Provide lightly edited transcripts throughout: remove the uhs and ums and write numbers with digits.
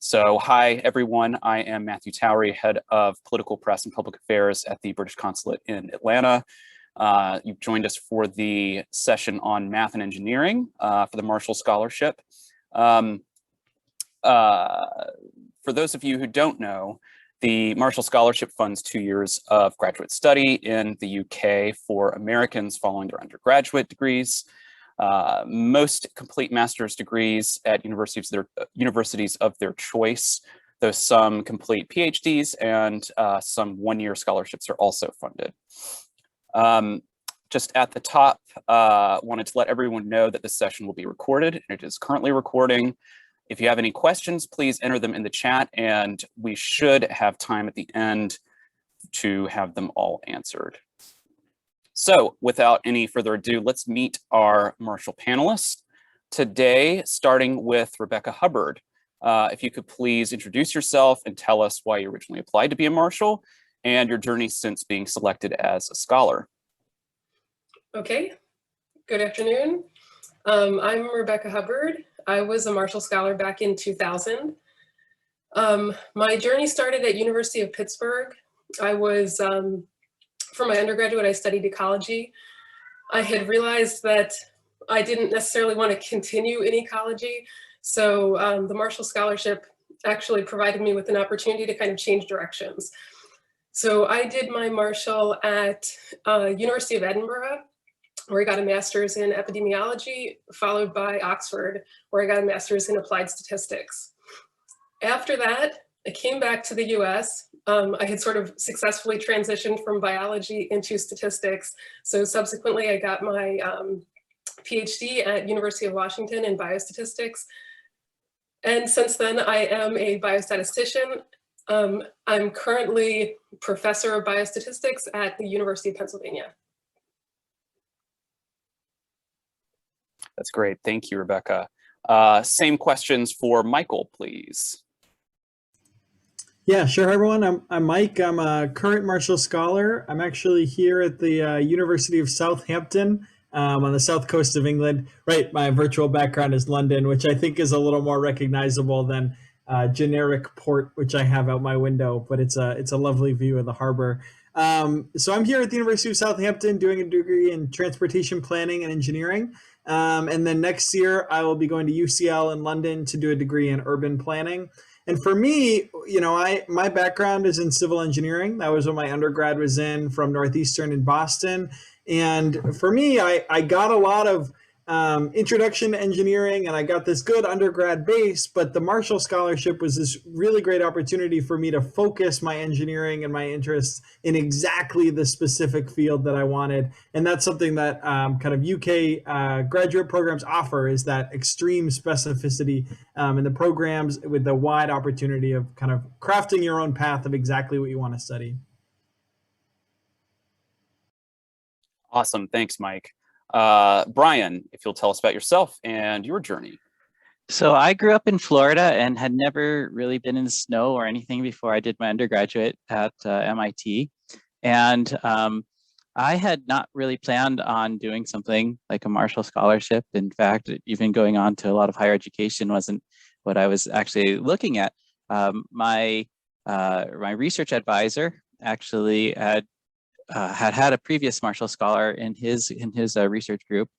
So hi, everyone. I am Matthew Towery, head of political press and public affairs at the British Consulate in Atlanta. You've joined us for the session on math and engineering for the Marshall Scholarship. For those of you who don't know, the Marshall Scholarship funds 2 years of graduate study in the UK for Americans following their undergraduate degrees. Most complete master's degrees at universities of their choice, though some complete PhDs and some one-year scholarships are also funded. Just at the top, wanted to let everyone know that this session will be recorded, and it is currently recording. If you have any questions, please enter them in the chat, and we should have time at the end to have them all answered. So without any further ado, let's meet our Marshall panelists. Today, starting with Rebecca Hubbard. If you could please introduce yourself and tell us why you originally applied to be a Marshal and your journey since being selected as a scholar. Okay, good afternoon. I'm Rebecca Hubbard. I was a Marshall Scholar back in 2000. My journey started at University of Pittsburgh. I was For my undergraduate, I studied ecology. I had realized that I didn't necessarily want to continue in ecology, so the Marshall Scholarship actually provided me with an opportunity to kind of change directions. So I did my Marshall at University of Edinburgh, where I got a master's in epidemiology, followed by Oxford, where I got a master's in applied statistics. After that, I came back to the US. I had sort of successfully transitioned from biology into statistics. So subsequently, I got my PhD at University of Washington in biostatistics. And since then, I am a biostatistician. I'm currently professor of biostatistics at the University of Pennsylvania. That's great. Thank you, Rebecca. Same questions for Michael, please. Yeah, sure. Hi, everyone. I'm Mike. I'm a current Marshall Scholar. I'm actually here at the University of Southampton on the south coast of England. Right, my virtual background is London, which I think is a little more recognizable than generic port, which I have out my window, but it's a lovely view of the harbor. So I'm here at the University of Southampton doing a degree in transportation planning and engineering. And then next year, I will be going to UCL in London to do a degree in urban planning. And for me, you know, my background is in civil engineering. That was what my undergrad was in from Northeastern in Boston. And for me, I got a lot of introduction to engineering, and I got this good undergrad base, but the Marshall Scholarship was this really great opportunity for me to focus my engineering and my interests in exactly the specific field that I wanted. And that's something that kind of UK graduate programs offer, is that extreme specificity in the programs with the wide opportunity of kind of crafting your own path of exactly what you want to study. Awesome. Thanks, Mike. Brian, if you'll tell us about yourself and your journey. So I grew up in Florida and had never really been in the snow or anything before I did my undergraduate at MIT. And I had not really planned on doing something like a Marshall Scholarship. In fact, even going on to a lot of higher education wasn't what I was actually looking at. My research advisor actually had a previous Marshall Scholar in his research group,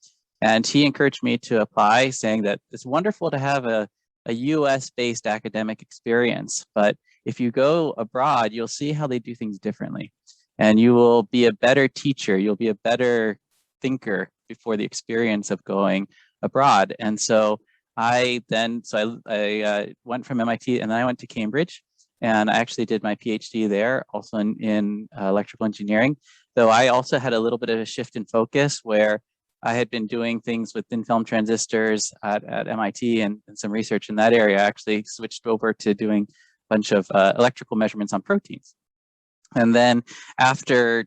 and he encouraged me to apply, saying that it's wonderful to have a US-based academic experience, but if you go abroad, you'll see how they do things differently, and you will be a better teacher, you'll be a better thinker before the experience of going abroad. And so I went from MIT, and then I went to Cambridge. And I actually did my PhD there, also in electrical engineering, though I also had a little bit of a shift in focus where I had been doing things with thin film transistors at MIT and some research in that area. I actually switched over to doing a bunch of electrical measurements on proteins. And then after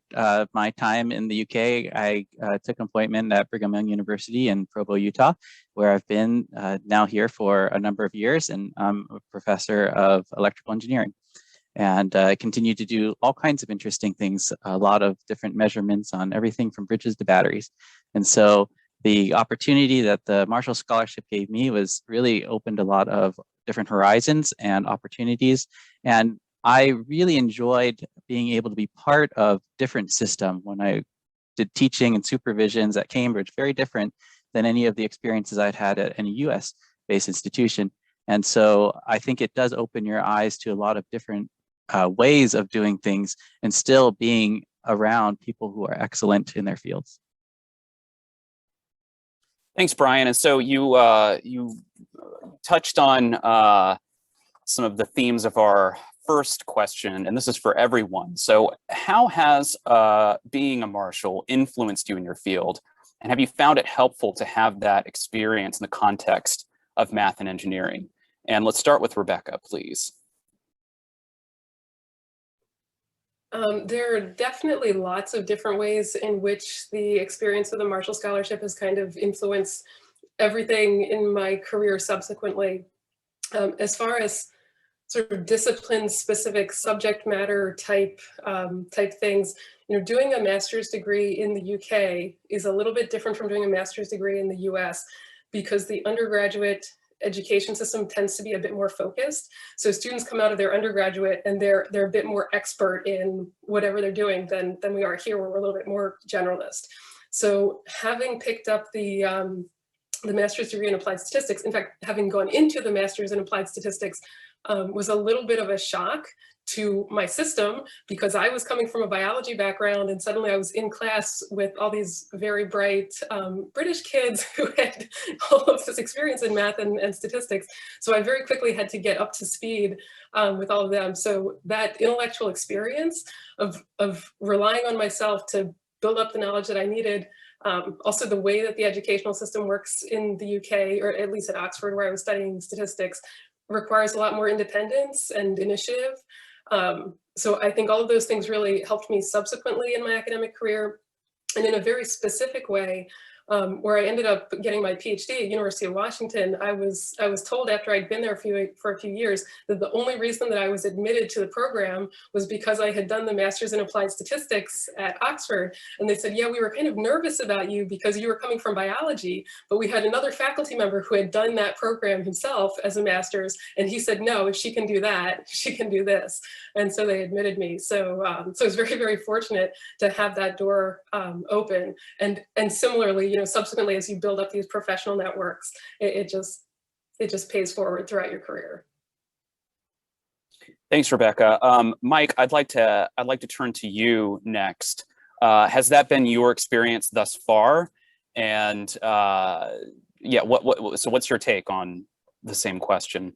my time in the UK, I took an appointment at Brigham Young University in Provo, Utah, where I've been now here for a number of years, and I'm a professor of electrical engineering. And I continue to do all kinds of interesting things, a lot of different measurements on everything from bridges to batteries. And so the opportunity that the Marshall Scholarship gave me was really opened a lot of different horizons and opportunities. And I really enjoyed being able to be part of different system when I did teaching and supervisions at Cambridge, very different than any of the experiences I'd had at any US-based institution. And so I think it does open your eyes to a lot of different ways of doing things and still being around people who are excellent in their fields. Thanks, Brian. And so you touched on some of the themes of our first question, and this is for everyone. So how has being a Marshal influenced you in your field? And have you found it helpful to have that experience in the context of math and engineering? And let's start with Rebecca, please. There are definitely lots of different ways in which the experience of the Marshall Scholarship has kind of influenced everything in my career subsequently. As far as sort of discipline-specific subject matter type things, doing a master's degree in the UK is a little bit different from doing a master's degree in the US, because the undergraduate education system tends to be a bit more focused. So students come out of their undergraduate and they're a bit more expert in whatever they're doing than we are here, where we're a little bit more generalist. So having picked up the master's degree in applied statistics, in fact, having gone into the master's in applied statistics was a little bit of a shock to my system, because I was coming from a biology background and suddenly I was in class with all these very bright British kids who had all of this experience in math and statistics. So I very quickly had to get up to speed with all of them. So that intellectual experience of relying on myself to build up the knowledge that I needed, also the way that the educational system works in the UK, or at least at Oxford where I was studying statistics, requires a lot more independence and initiative. So I think all of those things really helped me subsequently in my academic career. And in a very specific way, where I ended up getting my PhD at University of Washington, I was told after I'd been there for a few years that the only reason that I was admitted to the program was because I had done the master's in applied statistics at Oxford. And they said, yeah, we were kind of nervous about you because you were coming from biology, but we had another faculty member who had done that program himself as a master's. And he said, no, if she can do that, she can do this. And so they admitted me. So I was very, very fortunate to have that door open. And similarly, subsequently, as you build up these professional networks, it just pays forward throughout your career. Thanks, Rebecca. Mike, I'd like to turn to you next. Has that been your experience thus far? And yeah, so what's your take on the same question?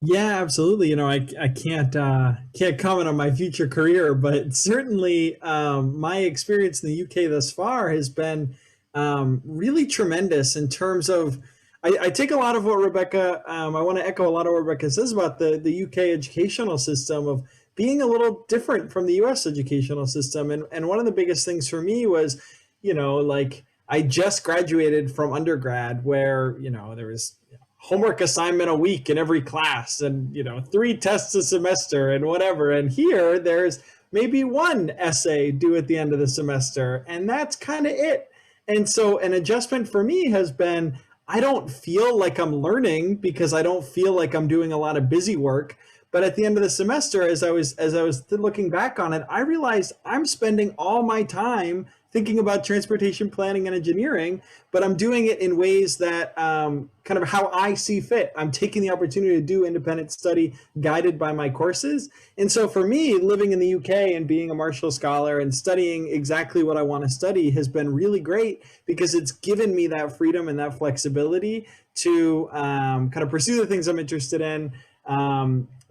Yeah, absolutely. I can't comment on my future career, but certainly my experience in the UK thus far has been really tremendous in terms of, I take a lot of what Rebecca, I want to echo a lot of what Rebecca says about the UK educational system of being a little different from the US educational system. And one of the biggest things for me was, like I just graduated from undergrad where, there was homework assignment a week in every class and, 3 tests a semester and whatever. And here there's maybe 1 essay due at the end of the semester. And that's kind of it. And so an adjustment for me has been, I don't feel like I'm learning because I don't feel like I'm doing a lot of busy work. But at the end of the semester, as I was looking back on it, I realized I'm spending all my time thinking about transportation planning and engineering, but I'm doing it in ways that kind of how I see fit. I'm taking the opportunity to do independent study guided by my courses. And so for me, living in the UK and being a Marshall Scholar and studying exactly what I want to study has been really great because it's given me that freedom and that flexibility to kind of pursue the things I'm interested in.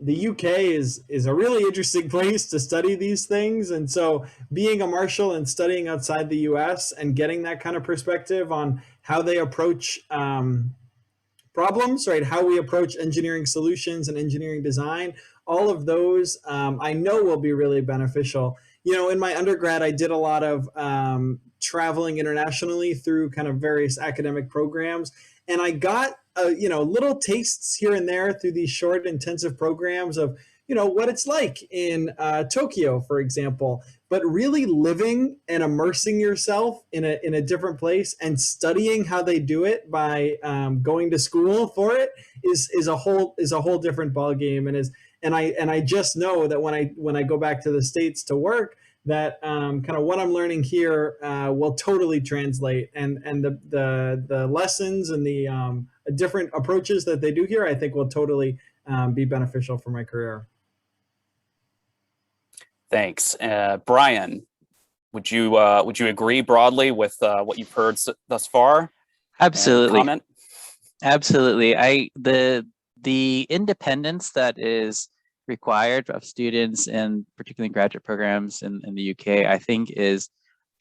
The UK is a really interesting place to study these things. And so being a Marshal and studying outside the US and getting that kind of perspective on how they approach problems, right? How we approach engineering solutions and engineering design, all of those I know will be really beneficial. In my undergrad, I did a lot of traveling internationally through kind of various academic programs. And I got little tastes here and there through these short intensive programs of, what it's like in Tokyo, for example, but really living and immersing yourself in a different place and studying how they do it by going to school for it is a whole different ballgame, and I just know that when I go back to the States to work, that kind of what I'm learning here will totally translate, and the lessons and the different approaches that they do here, I think will totally be beneficial for my career. Thanks. Brian, would you agree broadly with what you've heard thus far? Absolutely. Comment? Absolutely. The independence that is required of students, and particularly graduate programs in the UK, I think is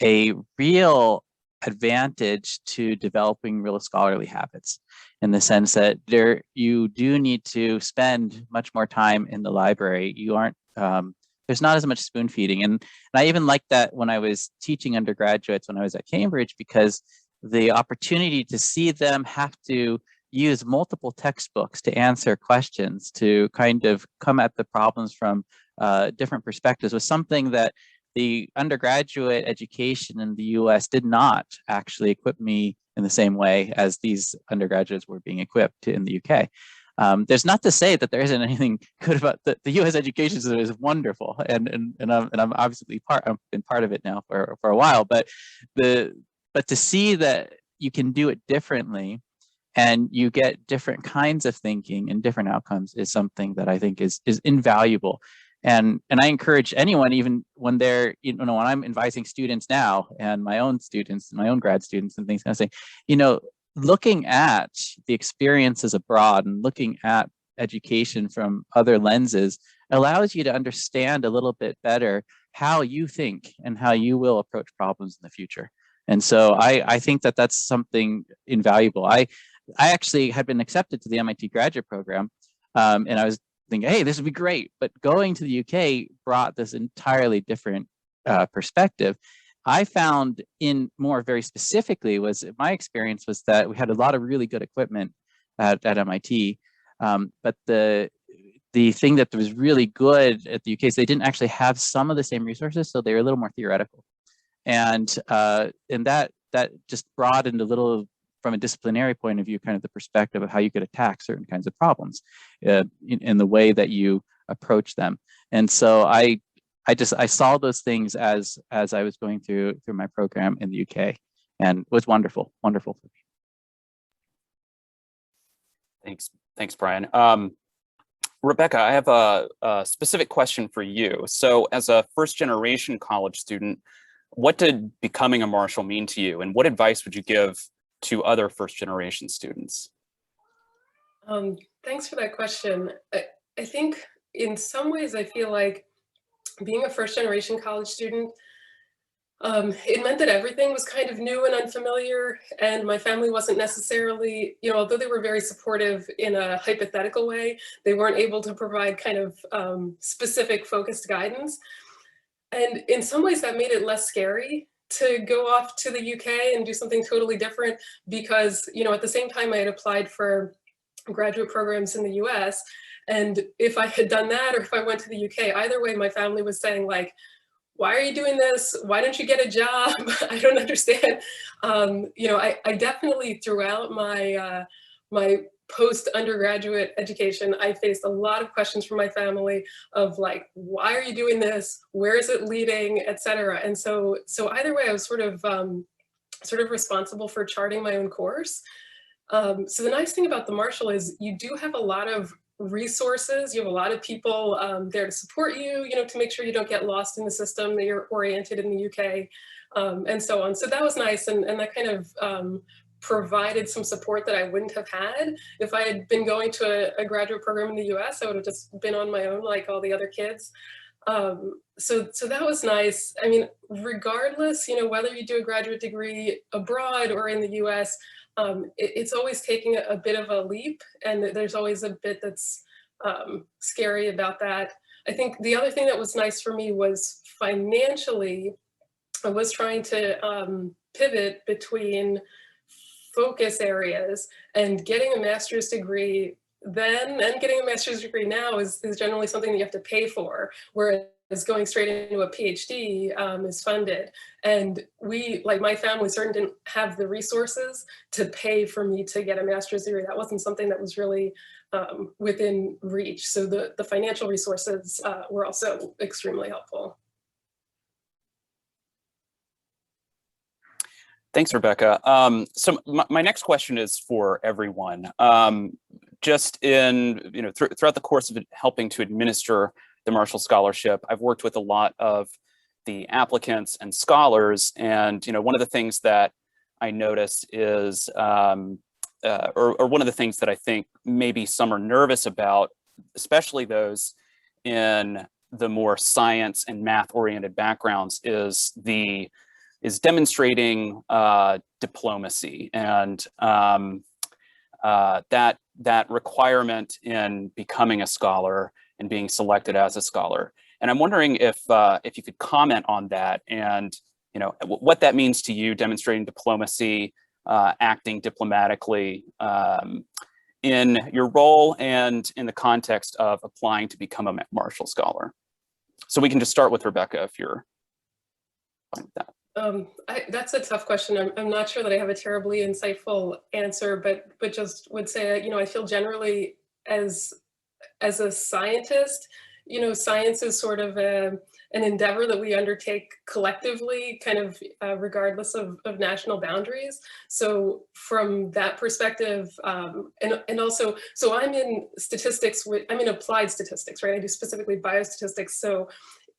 a real advantage to developing real scholarly habits, in the sense that you do need to spend much more time in the library. You aren't there's not as much spoon feeding, and I even liked that when I was teaching undergraduates when I was at Cambridge, because the opportunity to see them have to use multiple textbooks to answer questions, to kind of come at the problems from different perspectives, was something that the undergraduate education in the US did not actually equip me in the same way as these undergraduates were being equipped in the UK. There's not to say that there isn't anything good about the U.S. education system. Is wonderful, and I'm obviously I've been part of it now for a while. But to see that you can do it differently, and you get different kinds of thinking and different outcomes, is something that I think is invaluable. And I encourage anyone, even when they're, when I'm advising students now, and my own students, my own grad students and things, I say, looking at the experiences abroad and looking at education from other lenses allows you to understand a little bit better how you think and how you will approach problems in the future. And so I think that that's something invaluable. I actually had been accepted to the MIT graduate program, and I was thinking, hey, this would be great. But going to the UK brought this entirely different perspective. I found very specifically, my experience was that we had a lot of really good equipment at MIT, but the thing that was really good at the UK is they didn't actually have some of the same resources, so they were a little more theoretical, and that just broadened a little, from a disciplinary point of view, kind of the perspective of how you could attack certain kinds of problems in the way that you approach them. And so I saw those things as I was going through my program in the UK, and it was wonderful for me. Thanks, Brian. Rebecca, I have a specific question for you. So, as a first-generation college student, what did becoming a Marshal mean to you, and what advice would you give to other first-generation students? Thanks for that question. I think in some ways I feel like being a first-generation college student, it meant that everything was kind of new and unfamiliar, and my family wasn't necessarily, although they were very supportive in a hypothetical way, they weren't able to provide kind of specific focused guidance. And in some ways that made it less scary to go off to the UK and do something totally different, because, at the same time I had applied for graduate programs in the US, and if I had done that, or if I went to the UK, either way, my family was saying, like, why are you doing this? Why don't you get a job? I don't understand. I definitely, throughout my post-undergraduate education, I faced a lot of questions from my family of, like, why are you doing this? Where is it leading, et cetera. And so either way, I was sort of responsible for charting my own course. So the nice thing about the Marshal is you do have a lot of resources. You have a lot of people there to support you, to make sure you don't get lost in the system, that you're oriented in the UK, and so on. So that was nice, and that kind of provided some support that I wouldn't have had if I had been going to a graduate program in the US. I would have just been on my own like all the other kids. So that was nice. I mean, regardless, whether you do a graduate degree abroad or in the US, it's always taking a bit of a leap, and there's always a bit that's scary about that. I think the other thing that was nice for me was financially, I was trying to pivot between focus areas, and getting a master's degree then and getting a master's degree now is generally something that you have to pay for, whereas going straight into a PhD is funded. And we, like my family, certainly didn't have the resources to pay for me to get a master's degree. That wasn't something that was really within reach. So the financial resources were also extremely helpful. Thanks, Rebecca. So my next question is for everyone. Just in, throughout the course of helping to administer the Marshall Scholarship, I've worked with a lot of the applicants and scholars. And, one of the things that I noticed is, or one of the things that I think maybe some are nervous about, especially those in the more science and math-oriented backgrounds, is demonstrating diplomacy and that requirement in becoming a scholar and being selected as a scholar. And I'm wondering if you could comment on that and what that means to you, demonstrating diplomacy, acting diplomatically in your role and in the context of applying to become a Marshall Scholar. So we can just start with Rebecca if you're fine with that. That's a tough question. I'm not sure that I have a terribly insightful answer, but just would say, I feel generally as a scientist, science is sort of an endeavor that we undertake collectively, kind of regardless of national boundaries. So from that perspective, and also, so I'm in statistics, I'm in applied statistics, right? I do specifically biostatistics. So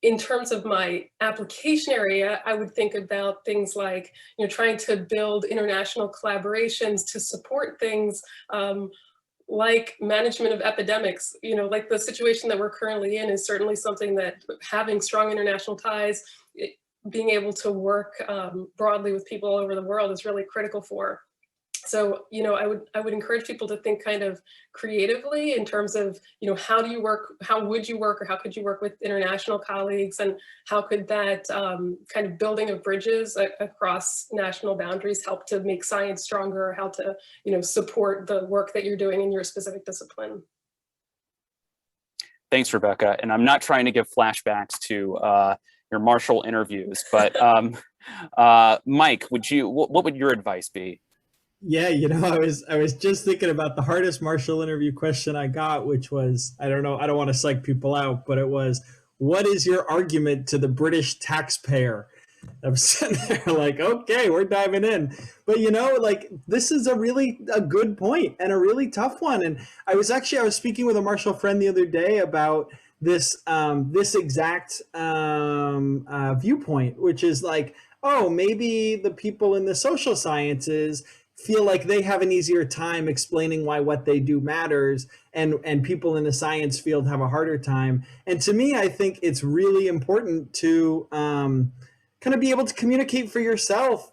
in terms of my application area, I would think about things like, trying to build international collaborations to support things like management of epidemics. Like the situation that we're currently in is certainly something that having strong international ties, being able to work broadly with people all over the world is really critical for. So, I would encourage people to think kind of creatively in terms of, how do you work, how would you work, or how could you work with international colleagues, and how could that kind of building of bridges across national boundaries help to make science stronger, or how to, support the work that you're doing in your specific discipline. Thanks, Rebecca. And I'm not trying to give flashbacks to your Marshall interviews, but Mike, what would your advice be? Yeah, I was just thinking about the hardest Marshall interview question I got, which was, I don't want to psych people out, but it was, what is your argument to the British taxpayer? I was sitting there like, okay, we're diving in. But this is a good point and a really tough one. And I was speaking with a Marshall friend the other day about this exact viewpoint, which is like, oh, maybe the people in the social sciences feel like they have an easier time explaining why what they do matters, and people in the science field have a harder time. And to me, I think it's really important to kind of be able to communicate for yourself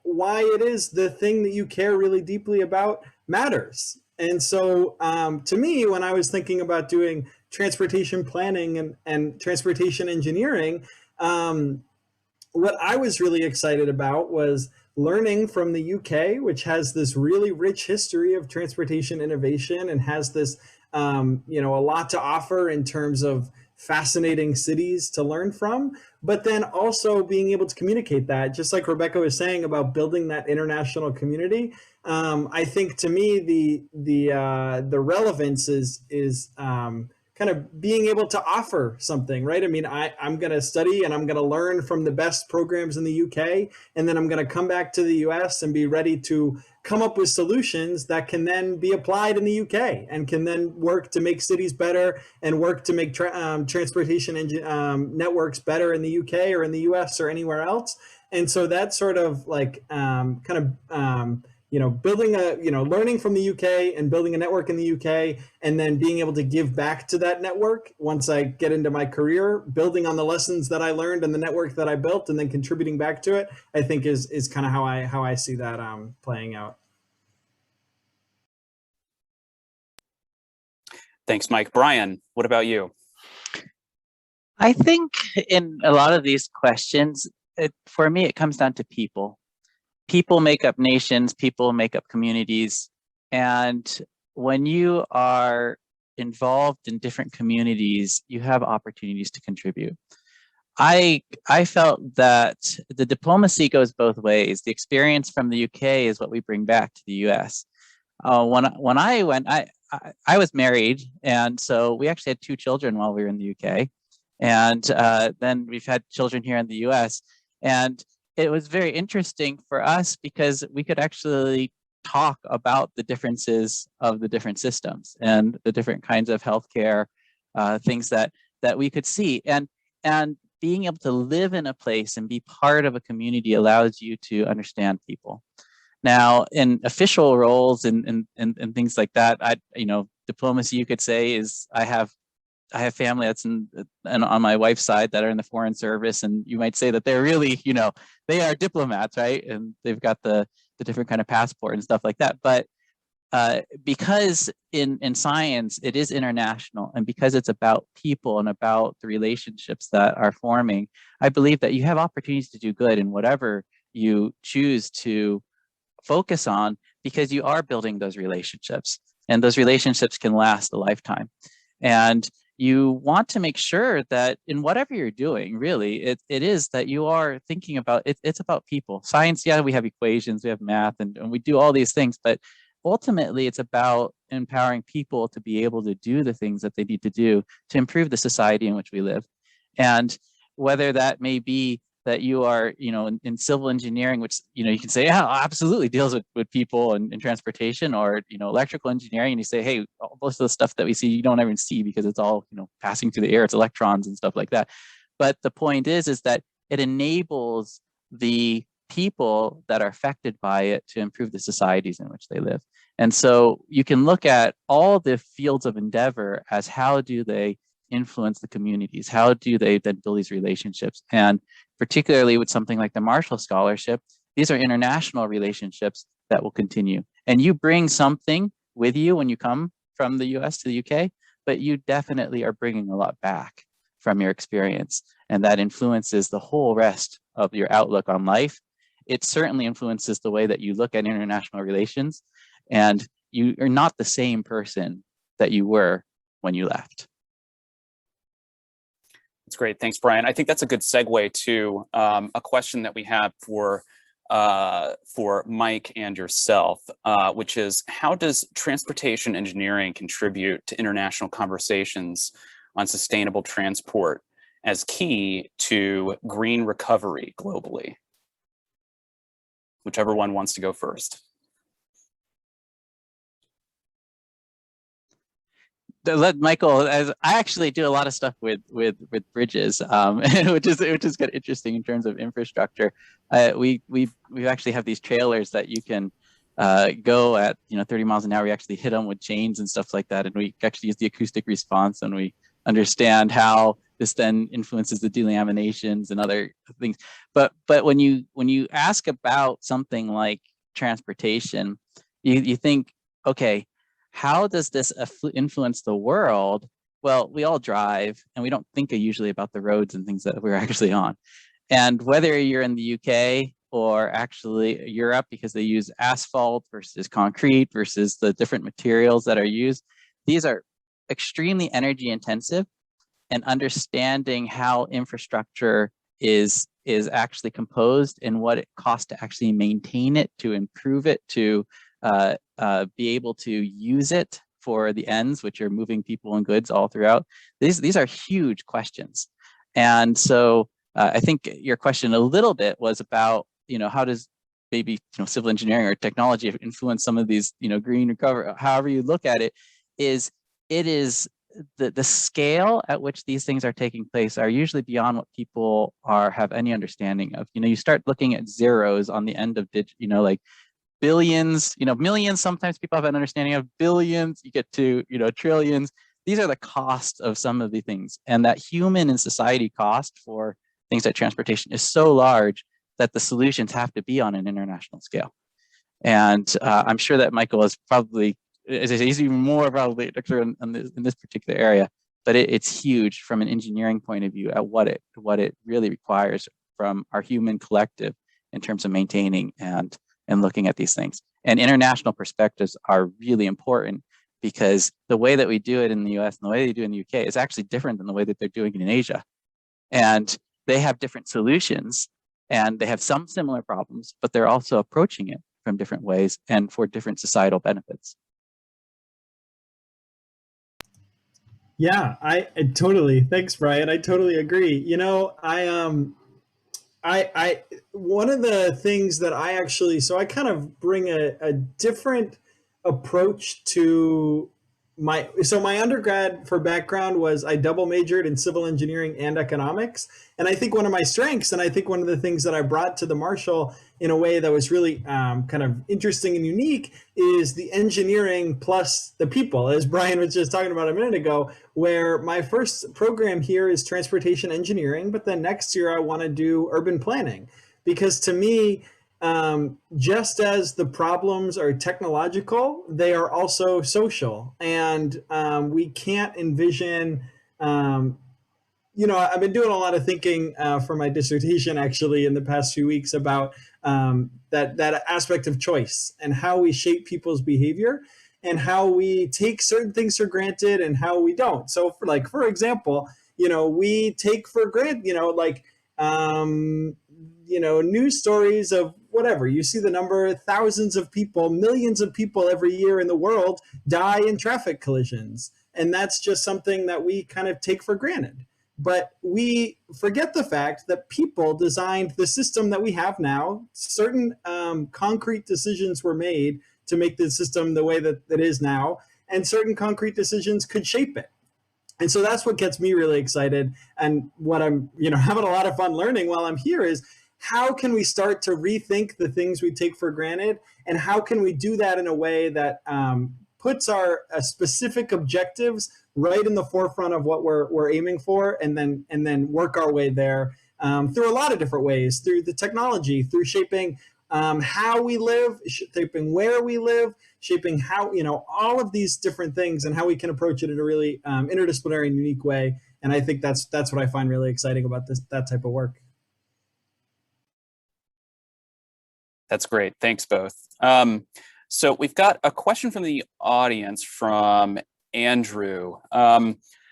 why it is the thing that you care really deeply about matters. And so to me, when I was thinking about doing transportation planning and transportation engineering, what I was really excited about was learning from the UK, which has this really rich history of transportation innovation and has this, a lot to offer in terms of fascinating cities to learn from, but then also being able to communicate that, just like Rebecca was saying about building that international community. I think to me, the relevance is kind of being able to offer something, right? I mean, I'm going to study and I'm going to learn from the best programs in the UK, and then I'm going to come back to the US and be ready to come up with solutions that can then be applied in the UK and can then work to make cities better and work to make transportation networks better in the UK or in the US or anywhere else. And so that's sort of like building learning from the UK and building a network in the UK, and then being able to give back to that network once I get into my career, building on the lessons that I learned and the network that I built, and then contributing back to it, I think is kind of how I see that playing out. Thanks, Mike. Brian, what about you? I think in a lot of these questions, for me, it comes down to people. people make up nations, people make up communities. And when you are involved in different communities, you have opportunities to contribute. I felt that the diplomacy goes both ways. The experience from the UK is what we bring back to the US. When I went, I was married, and so we actually had 2 children while we were in the UK. And then we've had children here in the US. And it was very interesting for us because we could actually talk about the differences of the different systems and the different kinds of healthcare things that we could see. And being able to live in a place and be part of a community allows you to understand people. Now, in official roles and things like that, diplomacy, you could say, is I have family that's on my wife's side that are in the foreign service, and you might say that they're really, they are diplomats, right? And they've got the different kind of passport and stuff like that. But because in science, it is international, and because it's about people and about the relationships that are forming, I believe that you have opportunities to do good in whatever you choose to focus on, because you are building those relationships, and those relationships can last a lifetime. And you want to make sure that in whatever you're doing, really, it is that you are thinking about it. It's about people. Science, yeah, we have equations, we have math, and we do all these things, but ultimately it's about empowering people to be able to do the things that they need to do to improve the society in which we live. And whether that may be that you are, in civil engineering, which, you can say, yeah, absolutely deals with people and transportation, or, electrical engineering, and you say, hey, most of the stuff that we see, you don't even see because it's all, passing through the air, it's electrons and stuff like that. But the point is that it enables the people that are affected by it to improve the societies in which they live. And so you can look at all the fields of endeavor as how do they influence the communities? How do they then build these relationships? And particularly with something like the Marshall Scholarship, these are international relationships that will continue. And you bring something with you when you come from the US to the UK, but you definitely are bringing a lot back from your experience. And that influences the whole rest of your outlook on life. It certainly influences the way that you look at international relations. And you are not the same person that you were when you left. That's great. Thanks, Brian. I think that's a good segue to a question that we have for Mike and yourself, which is, how does transportation engineering contribute to international conversations on sustainable transport as key to green recovery globally? Whichever one wants to go first. Let Michael, as I actually do a lot of stuff with bridges, which is kind of interesting in terms of infrastructure. We actually have these trailers that you can go at 30 miles an hour. We actually hit them with chains and stuff like that, and we actually use the acoustic response, and we understand how this then influences the delaminations and other things. But when you ask about something like transportation, you think, okay, how does this influence the world? Well, we all drive, and we don't think usually about the roads and things that we're actually on. And whether you're in the UK or actually Europe, because they use asphalt versus concrete versus the different materials that are used, these are extremely energy intensive, and understanding how infrastructure is actually composed and what it costs to actually maintain it, to improve it, to be able to use it for the ends, which are moving people and goods all throughout. These are huge questions. And so I think your question a little bit was about, how does maybe civil engineering or technology influence some of these, green recovery, however you look at it, is the scale at which these things are taking place are usually beyond what people have any understanding of. You start looking at zeros on the end of like billions, millions. Sometimes people have an understanding of billions. You get to, trillions. These are the cost of some of the things. And that human and society cost for things like transportation is so large that the solutions have to be on an international scale. And I'm sure that Michael is probably, he's even more probably expert in this particular area, but it's huge from an engineering point of view at what it really requires from our human collective in terms of maintaining and looking at these things. And international perspectives are really important because the way that we do it in the US and the way they do it in the UK is actually different than the way that they're doing it in Asia. And they have different solutions and they have some similar problems, but they're also approaching it from different ways and for different societal benefits. Yeah, I totally. Thanks, Brian. I totally agree. You know, I one of the things that I actually, so I kind of bring a different approach to my undergrad for background was I double majored in civil engineering and economics. And I think one of my strengths, and I think one of the things that I brought to the Marshal in a way that was really kind of interesting and unique is the engineering plus the people, as Brian was just talking about a minute ago, where my first program here is transportation engineering, but then next year I want to do urban planning. Because to me, just as the problems are technological, they are also social. And we can't envision, you know, I've been doing a lot of thinking for my dissertation actually in the past few weeks about that aspect of choice and how we shape people's behavior and how we take certain things for granted and how we don't. So for example, you know, we take for granted, you know, like, you know, news stories of whatever. You see the number, thousands of people, millions of people every year in the world die in traffic collisions. And that's just something that we kind of take for granted. But we forget the fact that people designed the system that we have now. Certain concrete decisions were made to make the system the way that it is now, and certain concrete decisions could shape it. And so that's what gets me really excited. And what I'm, you know, having a lot of fun learning while I'm here is how can we start to rethink the things we take for granted, and how can we do that in a way that puts our specific objectives right in the forefront of what we're aiming for, and then work our way there through a lot of different ways, through the technology, through shaping how we live, shaping where we live, shaping how, you know, all of these different things and how we can approach it in a really interdisciplinary and unique way. And I think that's what I find really exciting about that type of work. That's great. Thanks both. So we've got a question from the audience from Andrew.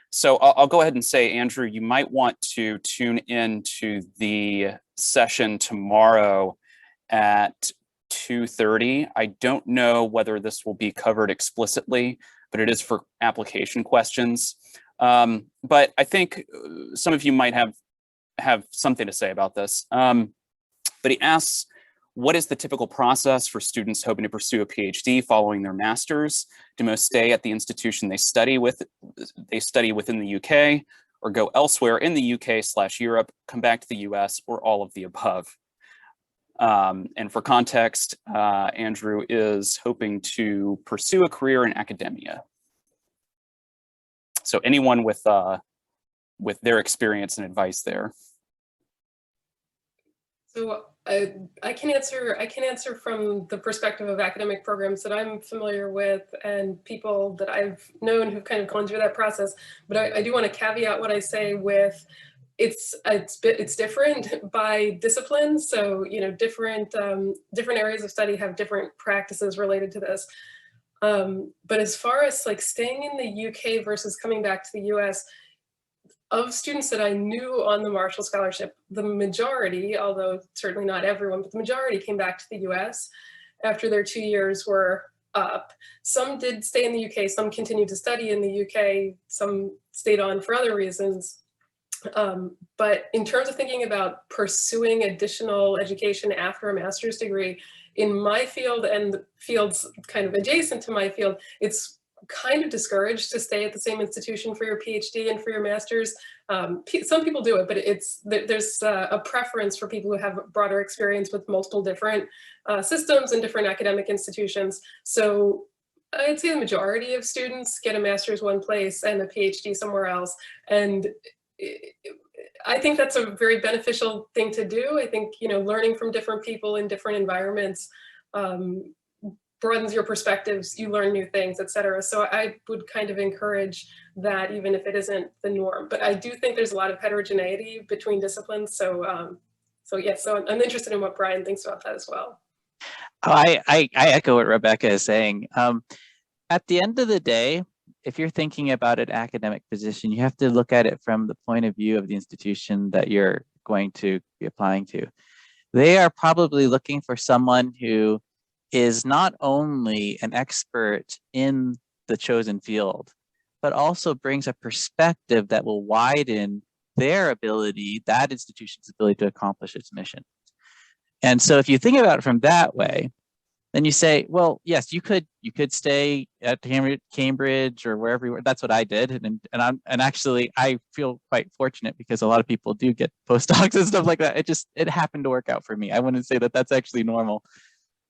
So I'll go ahead and say, Andrew, you might want to tune in to the session tomorrow at 2:30. I don't know whether this will be covered explicitly, but it is for application questions. But I think some of you might have something to say about this. But he asks, what is the typical process for students hoping to pursue a PhD following their master's? Do most stay at the institution they study within the UK, or go elsewhere in the UK/Europe, come back to the US, or all of the above? And for context, Andrew is hoping to pursue a career in academia. So anyone with their experience and advice there. So I can answer from the perspective of academic programs that I'm familiar with and people that I've known who've kind of gone through that process. But I do want to caveat what I say with it's different by discipline. So, you know, different areas of study have different practices related to this. But as far as like staying in the UK versus coming back to the US, of students that I knew on the Marshall Scholarship, the majority, although certainly not everyone, but the majority came back to the US after their 2 years were up. Some did stay in the UK, some continued to study in the UK, some stayed on for other reasons. But in terms of thinking about pursuing additional education after a master's degree, in my field and the fields kind of adjacent to my field, it's kind of discouraged to stay at the same institution for your PhD and for your master's. Some people do it, but there's a preference for people who have broader experience with multiple different systems and different academic institutions. So I'd say the majority of students get a master's one place and a PhD somewhere else. And I think that's a very beneficial thing to do. I think, you know, learning from different people in different environments broadens your perspectives, you learn new things, et cetera. So I would kind of encourage that, even if it isn't the norm. But I do think there's a lot of heterogeneity between disciplines. So So yes, so I'm interested in what Brian thinks about that as well. I echo what Rebecca is saying. At the end of the day, if you're thinking about an academic position, you have to look at it from the point of view of the institution that you're going to be applying to. They are probably looking for someone who is not only an expert in the chosen field, but also brings a perspective that will widen their ability, that institution's ability to accomplish its mission. And so if you think about it from that way, then you say, well, yes, you could stay at Cambridge or wherever you were. That's what I did, and actually I feel quite fortunate because a lot of people do get postdocs and stuff like that. It happened to work out for me. I wouldn't say that that's actually normal,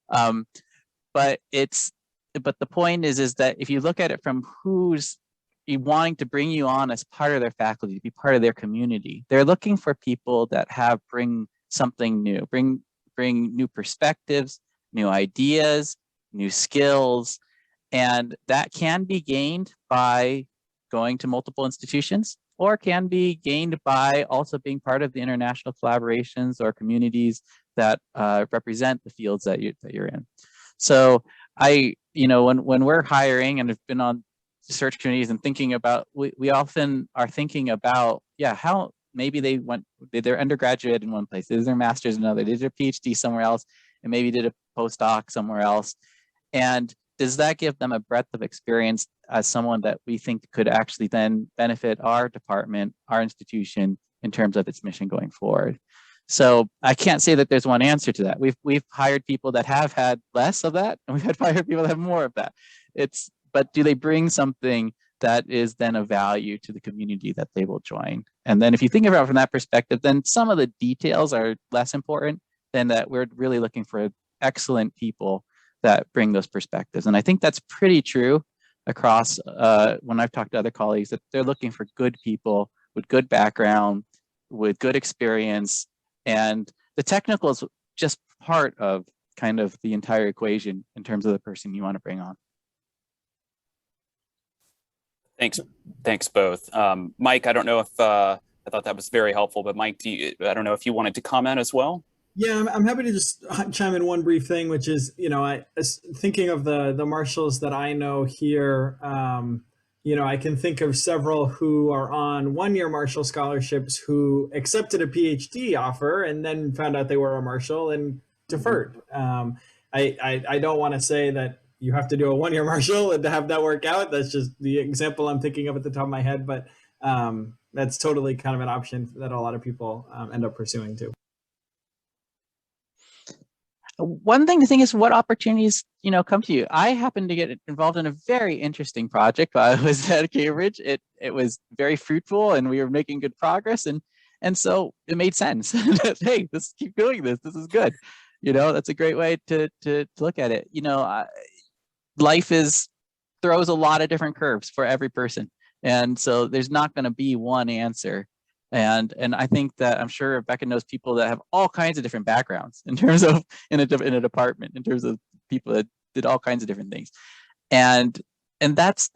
but the point is that if you look at it from who's wanting to bring you on as part of their faculty, to be part of their community, they're looking for people that bring something new, bring new perspectives, new ideas, new skills, and that can be gained by going to multiple institutions, or can be gained by also being part of the international collaborations or communities that represent the fields that you're in. So when we're hiring and have been on search committees and thinking about, we often are thinking about, how maybe did their undergraduate in one place, did their master's in another, did their PhD somewhere else, and maybe did a postdoc somewhere else. And does that give them a breadth of experience as someone that we think could actually then benefit our department, our institution, in terms of its mission going forward? So I can't say that there's one answer to that. We've hired people that have had less of that, and we've hired people that have more of that. But do they bring something that is then of value to the community that they will join? And then if you think about it from that perspective, then some of the details are less important than that. We're really looking for excellent people that bring those perspectives. And I think that's pretty true across when I've talked to other colleagues, that they're looking for good people with good background, with good experience. And the technical is just part of kind of the entire equation in terms of the person you want to bring on. Thanks both. Mike, I don't know if I thought that was very helpful, but Mike, I don't know if you wanted to comment as well? Yeah, I'm happy to just chime in one brief thing, which is, thinking of the marshals that I know here, I can think of several who are on one-year Marshall scholarships who accepted a PhD offer and then found out they were a Marshall and deferred. I don't want to say that you have to do a one-year Marshall and to have that work out. That's just the example I'm thinking of at the top of my head, but that's totally kind of an option that a lot of people end up pursuing too. One thing to think is what opportunities, come to you. I happened to get involved in a very interesting project while I was at Cambridge. It was very fruitful and we were making good progress. And so it made sense. Hey, let's keep doing this. This is good. That's a great way to look at it. Life throws a lot of different curves for every person. And so there's not going to be one answer. And I think that I'm sure Rebecca knows people that have all kinds of different backgrounds in terms of in a department, in terms of people that did all kinds of different things. And that's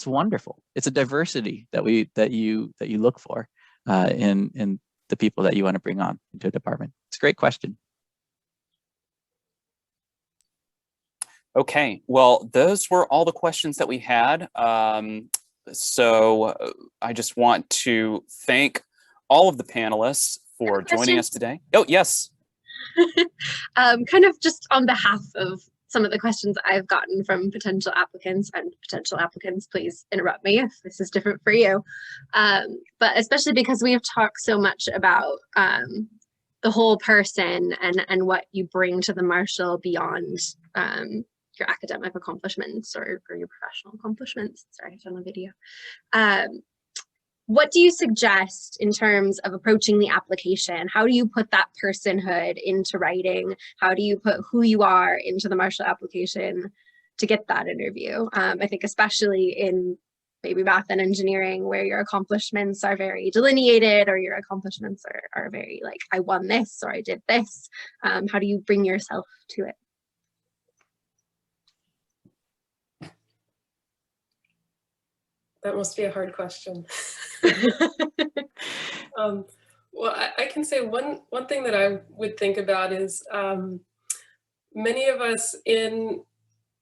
wonderful. It's a diversity that you look for in the people that you want to bring on into a department. It's a great question. Okay, well, those were all the questions that we had. So I just want to thank all of the panelists for joining us today. Oh, yes. Kind of just on behalf of some of the questions I've gotten from potential applicants, please interrupt me if this is different for you. But especially because we have talked so much about the whole person and what you bring to the Marshal beyond your academic accomplishments or your professional accomplishments. Sorry, I've done a video. What do you suggest in terms of approaching the application? How do you put that personhood into writing? How do you put who you are into the Marshal application to get that interview? I think especially in maybe math and engineering, where your accomplishments are very delineated or your accomplishments are very like, I won this or I did this. How do you bring yourself to it? That must be a hard question. Well, I can say one thing that I would think about is many of us in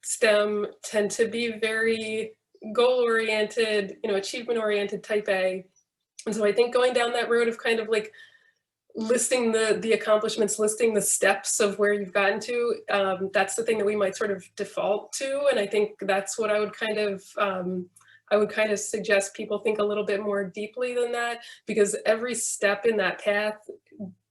STEM tend to be very goal-oriented, achievement-oriented type A. And so I think going down that road of kind of like listing the accomplishments, listing the steps of where you've gotten to, that's the thing that we might sort of default to. And I think that's what I would kind of suggest people think a little bit more deeply than that, because every step in that path,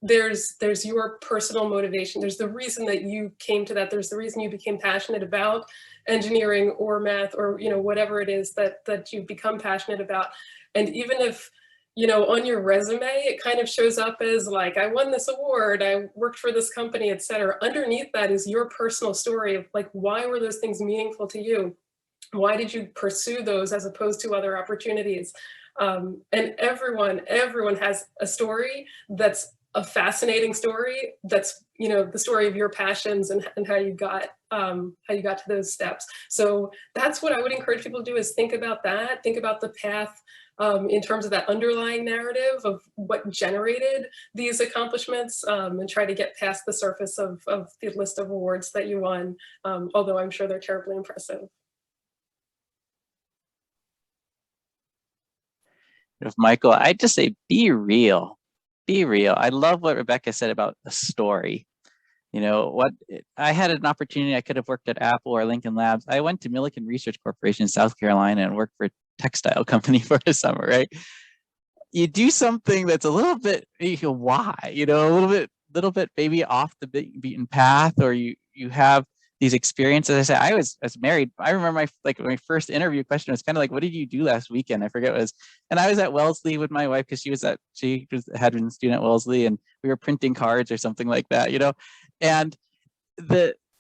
there's your personal motivation. There's the reason that you came to that. There's the reason you became passionate about engineering or math or, whatever it is that you've become passionate about. And even if, on your resume, it kind of shows up as like, I won this award, I worked for this company, etc. Underneath that is your personal story of like, why were those things meaningful to you? Why did you pursue those as opposed to other opportunities? And everyone has a story that's a fascinating story. That's, the story of your passions and how you got to those steps. So that's what I would encourage people to do, is think about that. Think about the path in terms of that underlying narrative of what generated these accomplishments, and try to get past the surface of the list of awards that you won, although I'm sure they're terribly impressive. If Michael, I'd just say, be real. Be real. I love what Rebecca said about the story. I had an opportunity. I could have worked at Apple or Lincoln Labs. I went to Millikan Research Corporation in South Carolina and worked for a textile company for a summer, right? You do something that's a little bit, why? A little bit maybe off the beaten path, or you have these experiences. I said, I was married. I remember my first interview question was kind of like, what did you do last weekend? I forget what it was. And I was at Wellesley with my wife because she had been a student at Wellesley, and we were printing cards or something like that, And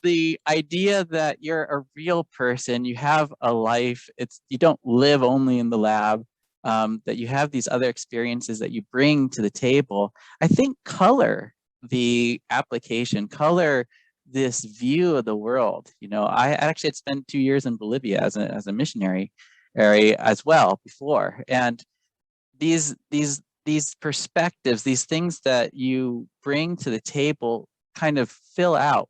the idea that you're a real person, you have a life, you don't live only in the lab, that you have these other experiences that you bring to the table, I think color the application, color this view of the world. I actually had spent 2 years in Bolivia as a missionary area as well before, and these perspectives, these things that you bring to the table, kind of fill out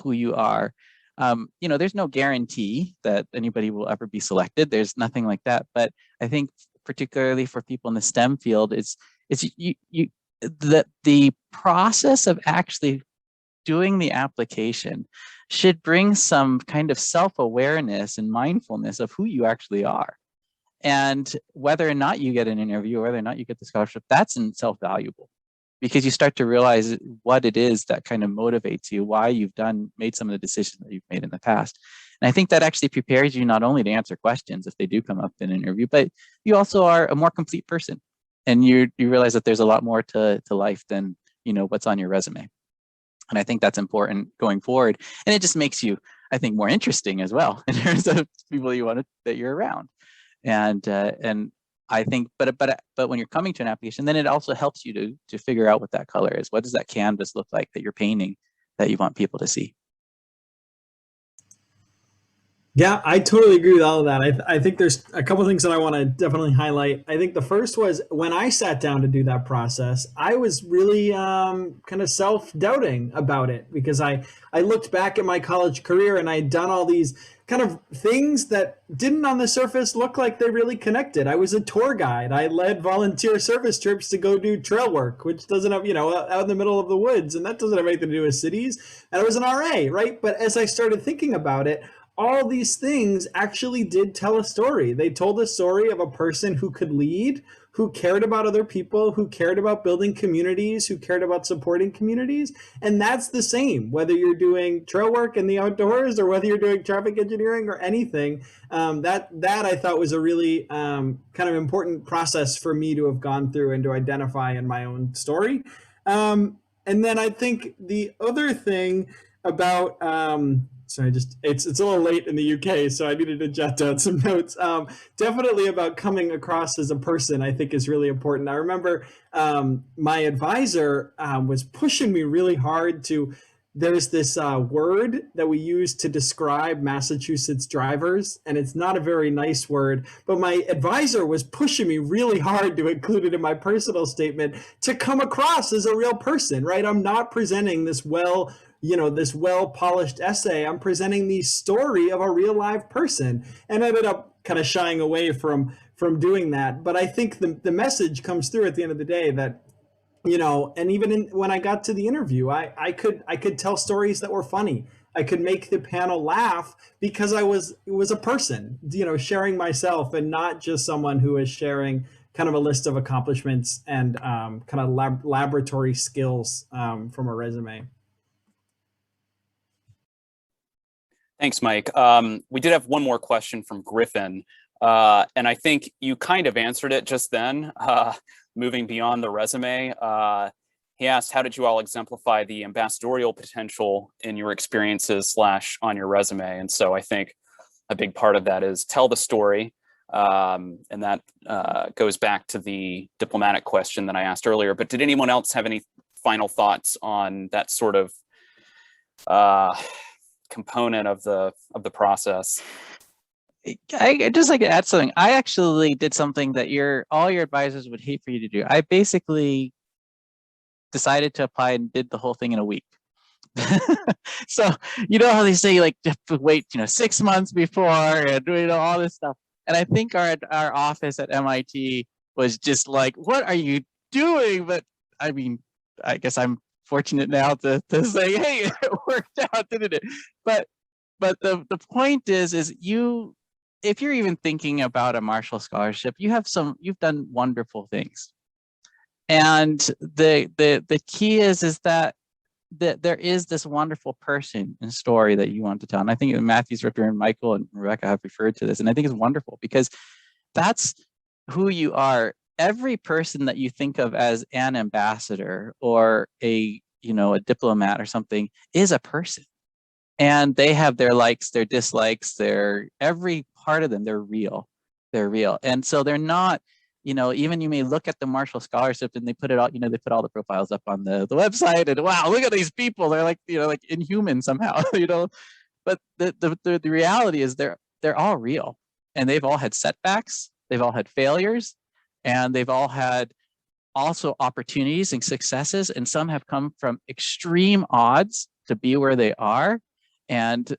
who you are. There's no guarantee that anybody will ever be selected. There's nothing like that. But I think particularly for people in the STEM field, it's the process of actually doing the application should bring some kind of self-awareness and mindfulness of who you actually are. And whether or not you get an interview, or whether or not you get the scholarship, that's in itself valuable, because you start to realize what it is that kind of motivates you, why you've made some of the decisions that you've made in the past. And I think that actually prepares you not only to answer questions if they do come up in an interview, but you also are a more complete person. And you realize that there's a lot more to life than, what's on your resume. And I think that's important going forward. And it just makes you, I think, more interesting as well in terms of people that you're around. And I think, but when you're coming to an application, then it also helps you to figure out what that color is. What does that canvas look like that you're painting that you want people to see? Yeah, I totally agree with all of that. I think there's a couple of things that I want to definitely highlight. I think the first was when I sat down to do that process, I was really kind of self-doubting about it, because I looked back at my college career and I'd done all these kind of things that didn't on the surface look like they really connected. I was a tour guide. I led volunteer service trips to go do trail work, which doesn't have, out in the middle of the woods, and that doesn't have anything to do with cities. And I was an RA, right? But as I started thinking about it, all these things actually did tell a story. They told a story of a person who could lead, who cared about other people, who cared about building communities, who cared about supporting communities. And that's the same, whether you're doing trail work in the outdoors or whether you're doing traffic engineering or anything. That I thought was a really kind of important process for me to have gone through and to identify in my own story. And then I think the other thing about sorry, it's a little late in the UK, so I needed to jot down some notes. Definitely about coming across as a person, I think is really important. I remember my advisor was pushing me really hard to there's this word that we use to describe Massachusetts drivers, and it's not a very nice word, but my advisor was pushing me really hard to include it in my personal statement to come across as a real person, right? I'm not presenting this this well-polished essay. I'm presenting the story of a real live person, and I ended up kind of shying away from doing that. But I think the message comes through at the end of the day that, and even when I got to the interview, I could tell stories that were funny. I could make the panel laugh because it was a person, sharing myself and not just someone who is sharing kind of a list of accomplishments and kind of laboratory skills from a resume. Thanks, Mike. We did have one more question from Griffin, and I think you kind of answered it just then. Moving beyond the resume, he asked, how did you all exemplify the ambassadorial potential in your experiences / on your resume? And so I think a big part of that is tell the story. And that goes back to the diplomatic question that I asked earlier. But did anyone else have any final thoughts on that sort of component of the process? I just like to add something. I actually did something that all your advisors would hate for you to do. I basically decided to apply and did the whole thing in a week. So you know how they say like you have to wait 6 months before and all this stuff. And I think our office at MIT was just like, what are you doing? But I mean, I guess I'm fortunate now to say, hey, it worked out, didn't it? But the point is if you're even thinking about a Marshall Scholarship, you've done wonderful things. And the key is that there is this wonderful person and story that you want to tell. And I think Matthew's Ripper and Michael and Rebecca have referred to this. And I think it's wonderful because that's who you are. Every person that you think of as an ambassador or a diplomat or something is a person. And they have their likes, their dislikes, every part of them, they're real. They're real. And so they're not, even you may look at the Marshall Scholarship and they put it all, they put all the profiles up on the website and wow, look at these people. They're like, like inhuman somehow, But the reality is they're all real. And they've all had setbacks, they've all had failures, and they've all had also opportunities and successes. And some have come from extreme odds to be where they are. And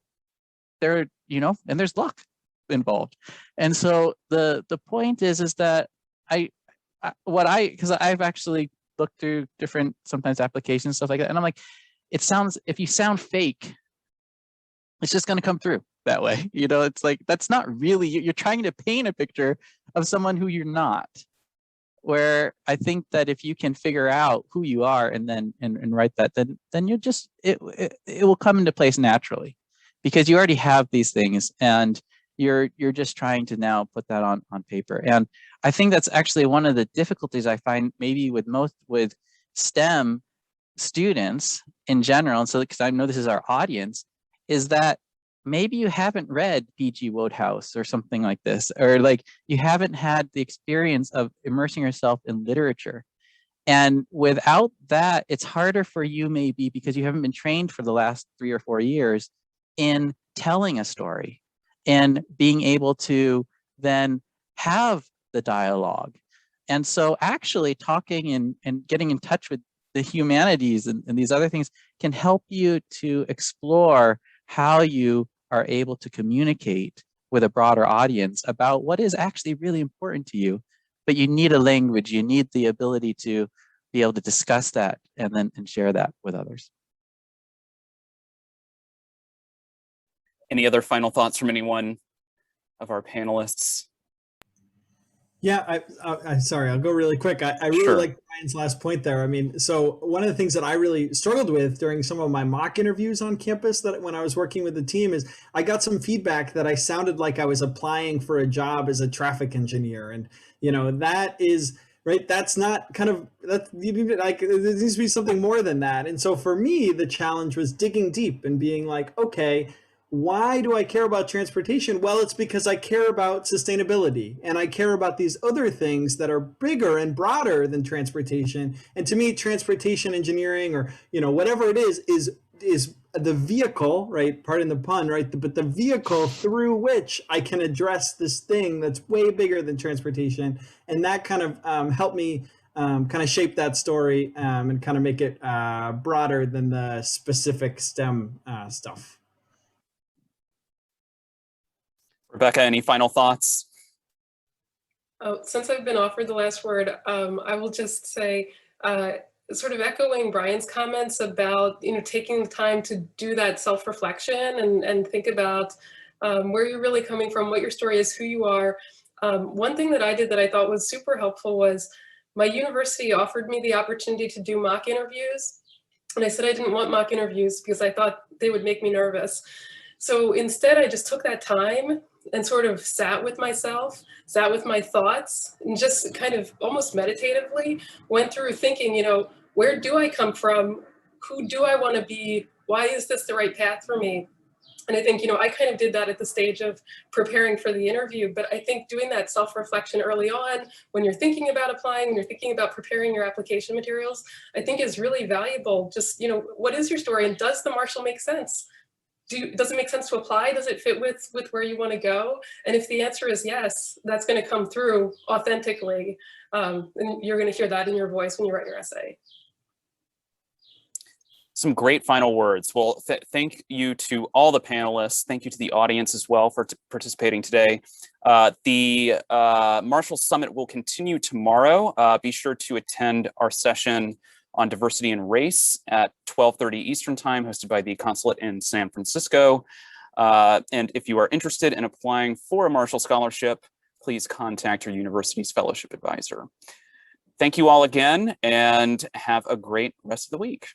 they're, and there's luck involved. And so the point is that because I've actually looked through different sometimes applications, stuff like that. And I'm like, if you sound fake, it's just going to come through that way. It's like, that's not really, you're trying to paint a picture of someone who you're not. Where I think that if you can figure out who you are and then write that, then you're just it will come into place naturally, because you already have these things and you're just trying to now put that on paper. And I think that's actually one of the difficulties I find maybe with STEM students in general. And so because I know this is our audience, is that maybe you haven't read P.G. Wodehouse or something like this, or like you haven't had the experience of immersing yourself in literature. And without that, it's harder for you maybe because you haven't been trained for the last 3 or 4 years in telling a story and being able to then have the dialogue. And so actually talking and getting in touch with the humanities and these other things can help you to explore how you are able to communicate with a broader audience about what is actually really important to you. But you need a language, you need the ability to be able to discuss that and share that with others. Any other final thoughts from anyone of our panelists? Yeah, sorry, I'll go really quick. I really Sure. like Brian's last point there. I mean, so one of the things that I really struggled with during some of my mock interviews on campus, that when I was working with the team, is I got some feedback that I sounded like I was applying for a job as a traffic engineer. And, that is, right, that's not kind of, you need like, there needs to be something more than that. And so for me, the challenge was digging deep and being like, okay, why do I care about transportation? Well, it's because I care about sustainability and I care about these other things that are bigger and broader than transportation. And to me, transportation engineering or, whatever it is is the vehicle, right? Pardon the pun, right? But the vehicle through which I can address this thing that's way bigger than transportation. And that kind of helped me kind of shape that story and kind of make it broader than the specific STEM stuff. Rebecca, any final thoughts? Oh, since I've been offered the last word, I will just say, sort of echoing Brian's comments about, taking the time to do that self-reflection and think about where you're really coming from, what your story is, who you are. One thing that I did that I thought was super helpful was my university offered me the opportunity to do mock interviews. And I said I didn't want mock interviews because I thought they would make me nervous. So instead, I just took that time and sort of sat with myself, sat with my thoughts, and just kind of almost meditatively went through thinking, where do I come from? Who do I want to be? Why is this the right path for me? And I think, I kind of did that at the stage of preparing for the interview, but I think doing that self-reflection early on, when you're thinking about applying, when you're thinking about preparing your application materials, I think is really valuable. Just, what is your story, and does the Marshal make sense? Does it make sense to apply? Does it fit with where you want to go? And if the answer is yes, that's going to come through authentically. And you're going to hear that in your voice when you write your essay. Some great final words. Well, thank you to all the panelists. Thank you to the audience as well for participating today. The Marshall Summit will continue tomorrow. Be sure to attend our session on diversity and race at 12:30 Eastern Time, hosted by the Consulate in San Francisco. And if you are interested in applying for a Marshall Scholarship, please contact your university's fellowship advisor. Thank you all again, and have a great rest of the week.